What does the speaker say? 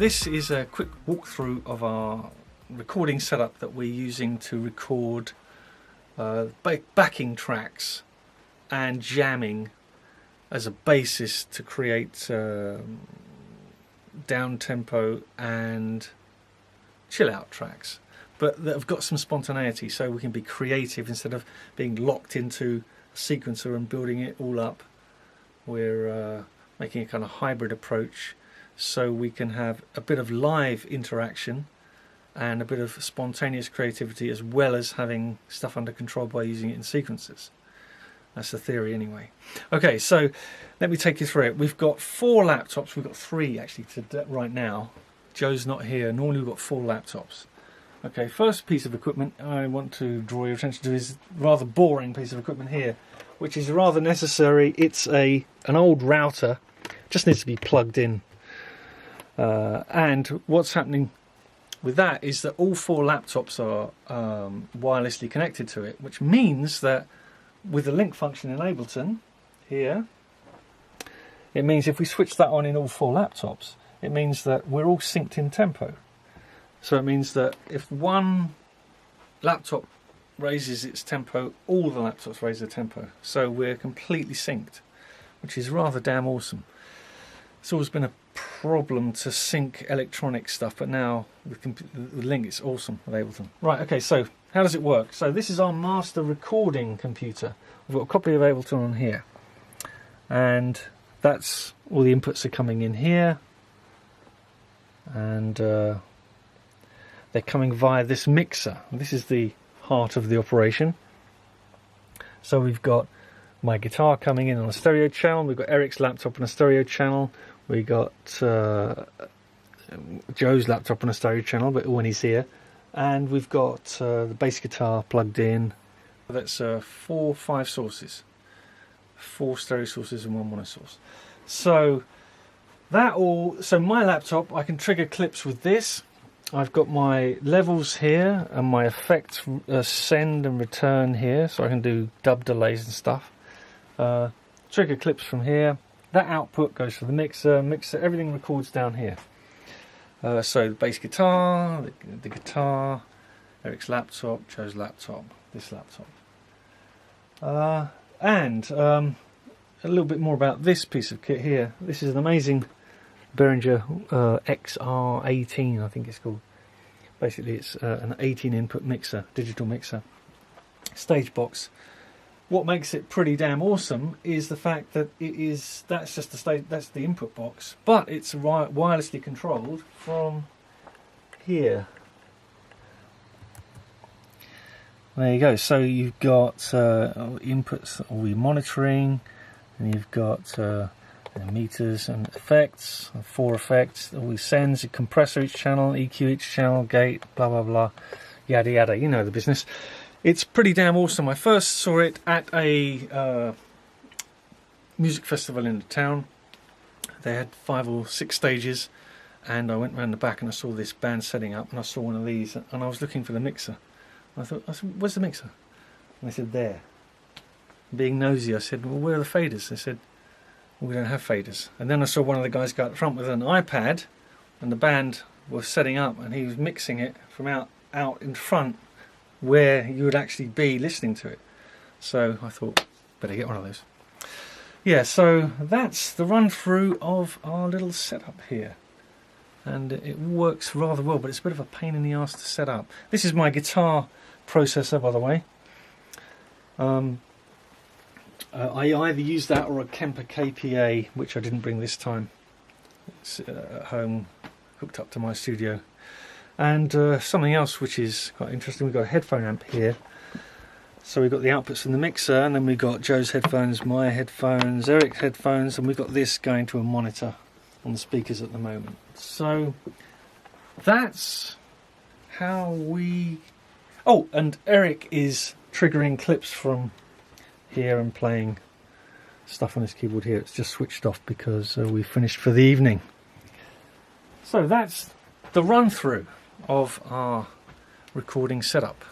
this is a quick walkthrough of our recording setup that we're using to record backing tracks and jamming as a basis to create down tempo and chill out tracks, but that have got some spontaneity, so we can be creative instead of being locked into a sequencer and building it all up. We're making a kind of hybrid approach, so we can have a bit of live interaction and a bit of spontaneous creativity, as well as having stuff under control by using it in sequences. That's the theory anyway. Okay, so let me take you through it. We've got 4 laptops. We've got 3 actually right now. Joe's not here. Normally we've got 4 laptops. Okay, first piece of equipment I want to draw your attention to is a rather boring piece of equipment here, which is rather necessary. It's an old router, just needs to be plugged in. And what's happening with that is that all 4 laptops are wirelessly connected to it, which means that with the link function in Ableton here, it means if we switch that on in all 4 laptops, it means that we're all synced in tempo. So it means that if one laptop raises its tempo, all the laptops raise their tempo. So we're completely synced, which is rather damn awesome. It's always been a problem to sync electronic stuff, but now with the link, it's awesome with Ableton. Right, okay, so how does it work? So this is our master recording computer. We've got a copy of Ableton on here, and that's all the inputs are coming in here, and they're coming via this mixer. This is the heart of the operation. So we've got my guitar coming in on a stereo channel, we've got Eric's laptop on a stereo channel, we got Joe's laptop on a stereo channel, but when he's here, and we've got the bass guitar plugged in. That's 5 sources, 4 stereo sources and 1 mono source. So so my laptop, I can trigger clips with this. I've got my levels here and my effects send and return here, so I can do dub delays and stuff. Trigger clips from here. That output goes to the mixer. Everything records down here. So the bass guitar, the guitar, Eric's laptop, Joe's laptop, this laptop. And a little bit more about this piece of kit here. This is an amazing Behringer X Air 18, I think it's called. Basically it's an 18 input mixer, digital mixer, stage box. What makes it pretty damn awesome is the fact that that's just the stage, that's the input box, but it's wirelessly controlled from here. There you go. So you've got inputs, all your monitoring, and you've got meters and effects, 4 effects, all these sends, a compressor each channel, EQ each channel, gate, blah blah blah, yada yada. You know the business. It's pretty damn awesome. I first saw it at a music festival in the town. They had 5 or 6 stages, and I went round the back and I saw this band setting up, and I saw one of these, and I was looking for the mixer. I said, where's the mixer? And they said, there. Being nosy, I said, well, where are the faders? They said, well, we don't have faders. And then I saw one of the guys go up front with an iPad, and the band was setting up, and he was mixing it from out in front, where you would actually be listening to it. So I thought, better get one of those. Yeah, so that's the run through of our little setup here, and it works rather well, but it's a bit of a pain in the arse to set up. This is my guitar processor, by the way. I either use that or a Kemper KPA, which I didn't bring this time. It's at home, hooked up to my studio. And something else which is quite interesting, we've got a headphone amp here. So we've got the outputs from the mixer, and then we've got Joe's headphones, my headphones, Eric's headphones, and we've got this going to a monitor on the speakers at the moment. So that's how we... Oh, and Eric is triggering clips from here and playing stuff on his keyboard here. It's just switched off because we finished for the evening. So that's the run through of our recording setup.